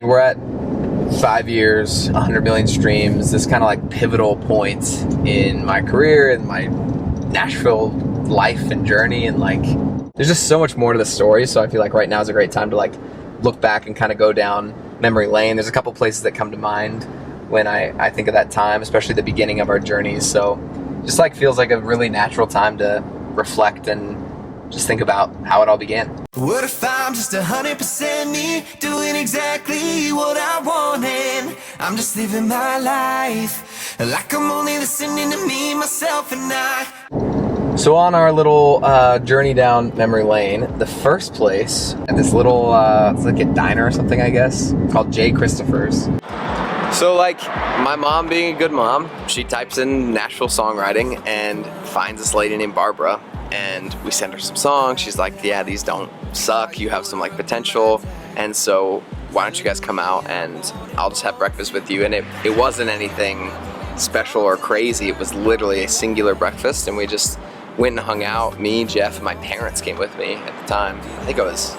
We're at 5 years, 100 million streams, this kind of like pivotal point in my career and my Nashville life and journey, and like there's just so much more to the story. So I feel like right now is a great time to like look back and kind of go down memory lane. There's a couple places that come to mind when I think of that time, especially the beginning of our journeys. So just like feels like a really natural time to reflect and just think about how it all began. What if I'm just 100% me, doing exactly what I want, and I'm just living my life like I'm only listening to me, myself, and I. So on our little journey down memory lane, the first place at this little, it's like a diner or something, I guess, called J. Christopher's. So like my mom being a good mom, she types in Nashville songwriting and finds this lady named Barbara, and we send her some songs. She's like, yeah, these don't suck, you have some like potential, and so why don't you guys come out and I'll just have breakfast with you. And it wasn't anything special or crazy, it was literally a singular breakfast, and we just went and hung out. Me, Jeff, and my parents came with me at the time. I think I was,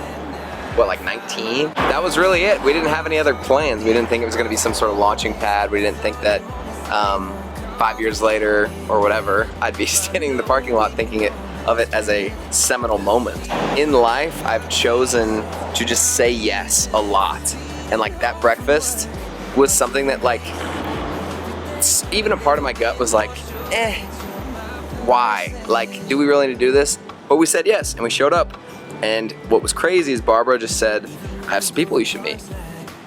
what, like 19? That was really it. We didn't have any other plans. We didn't think it was gonna be some sort of launching pad. We didn't think that 5 years later or whatever, I'd be standing in the parking lot thinking of it as a seminal moment. In life, I've chosen to just say yes a lot. And like that breakfast was something that like, even a part of my gut was like, why? Like, do we really need to do this? But we said yes, and we showed up. And what was crazy is Barbara just said, I have some people you should meet.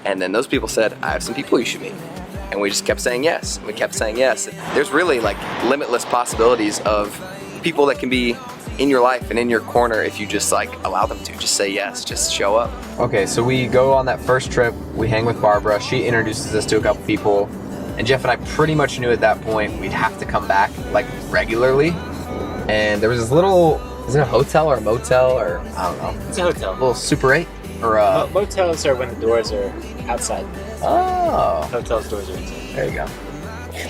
And then those people said, I have some people you should meet. And we just kept saying yes, and we kept saying yes. There's really like limitless possibilities of people that can be in your life and in your corner if you just like allow them to. Just say yes, just show up. Okay, so we go on that first trip, we hang with Barbara, she introduces us to a couple people, and Jeff and I pretty much knew at that point we'd have to come back like regularly. And there was this little, is it a hotel or a motel or I don't know. It's a hotel. A little Super 8 or motels are when the doors are outside. Oh. Hotels doors are inside. There you go.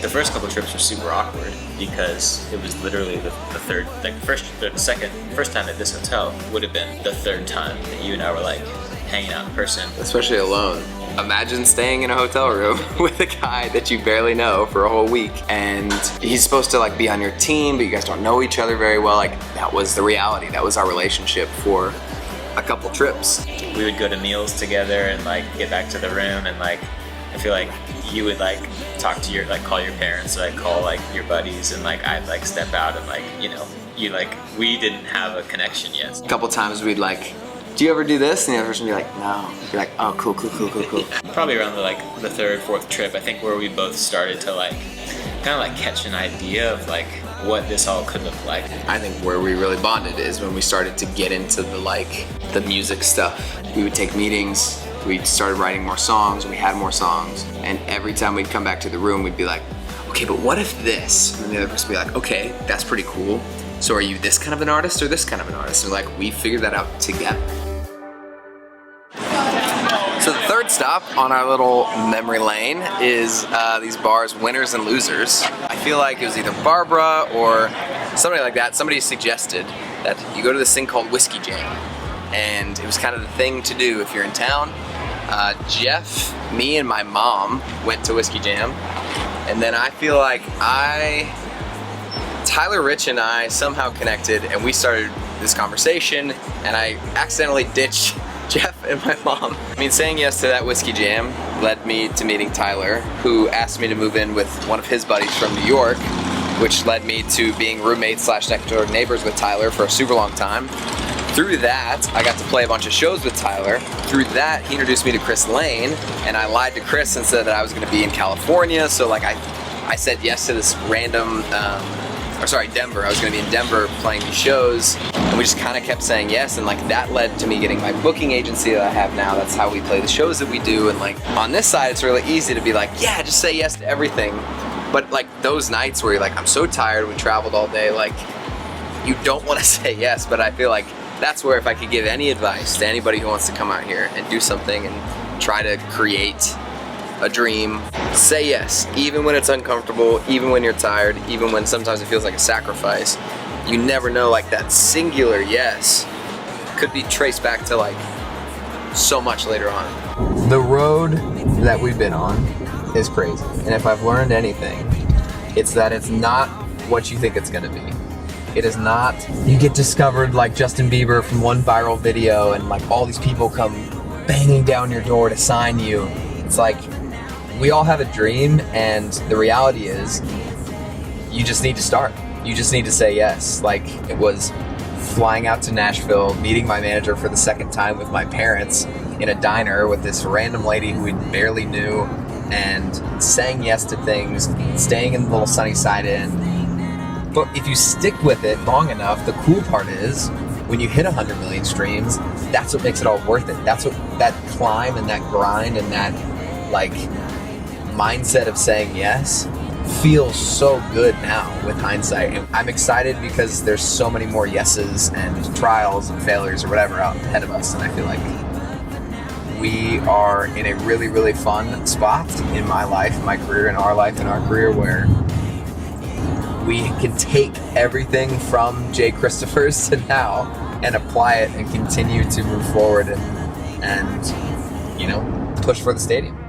The first couple trips were super awkward because it was literally the third, like first time at this hotel would have been the third time that you and I were like hanging out in person. Especially alone. Imagine staying in a hotel room with a guy that you barely know for a whole week, and he's supposed to like be on your team, but you guys don't know each other very well. Like that was the reality. That was our relationship for a couple trips. We would go to meals together and like get back to the room, and like I feel like you would like talk to your, like call your parents, like call like your buddies, and like I'd like step out and like, you know, you like, we didn't have a connection yet. A couple times we'd like, do you ever do this? And the other person would be like, no. You'd be like, oh, cool. Probably around the third, fourth trip, I think, where we both started to like, kind of like catch an idea of like what this all could look like. I think where we really bonded is when we started to get into the music stuff. We would take meetings, we started writing more songs, we had more songs, and every time we'd come back to the room, we'd be like, okay, but what if this? And the other person would be like, okay, that's pretty cool. So are you this kind of an artist or this kind of an artist? And like, we figured that out together. So the third stop on our little memory lane is these bars, Winners and Losers. I feel like it was either Barbara or somebody like that. Somebody suggested that you go to this thing called Whiskey Jam. And it was kind of the thing to do if you're in town. Jeff, me, and my mom went to Whiskey Jam. And then I feel like Tyler Rich and I somehow connected, and we started this conversation, and I accidentally ditched Jeff and my mom. I mean, saying yes to that Whiskey Jam led me to meeting Tyler, who asked me to move in with one of his buddies from New York, which led me to being roommates / next door neighbors with Tyler for a super long time. Through that, I got to play a bunch of shows with Tyler. Through that, he introduced me to Chris Lane, and I lied to Chris and said that I was gonna be in California, so like I said yes to this random, Denver. I was gonna be in Denver playing these shows, and we just kind of kept saying yes, and like that led to me getting my booking agency that I have now. That's how we play the shows that we do, and like on this side, it's really easy to be like, yeah, just say yes to everything. But like those nights where you're like, I'm so tired, we traveled all day, like you don't want to say yes, but I feel like that's where if I could give any advice to anybody who wants to come out here and do something and try to create a dream, say yes, even when it's uncomfortable, even when you're tired, even when sometimes it feels like a sacrifice. You never know, like that singular yes could be traced back to like so much later on. The road that we've been on is crazy. And if I've learned anything, it's that it's not what you think it's gonna be. It is not, you get discovered like Justin Bieber from one viral video and like all these people come banging down your door to sign you. It's like, we all have a dream, and the reality is you just need to start. You just need to say yes. Like, it was flying out to Nashville, meeting my manager for the second time with my parents in a diner with this random lady who we barely knew, and saying yes to things, staying in the little Sunnyside Inn. But if you stick with it long enough, the cool part is when you hit 100 million streams, that's what makes it all worth it. That's what that climb and that grind and that like mindset of saying yes feels so good now with hindsight. And I'm excited because there's so many more yeses and trials and failures or whatever out ahead of us, and I feel like we are in a really, really fun spot in my life, my career, in our life, in our career, where we can take everything from Jay Christopher's to now and apply it and continue to move forward and you know, push for the stadium.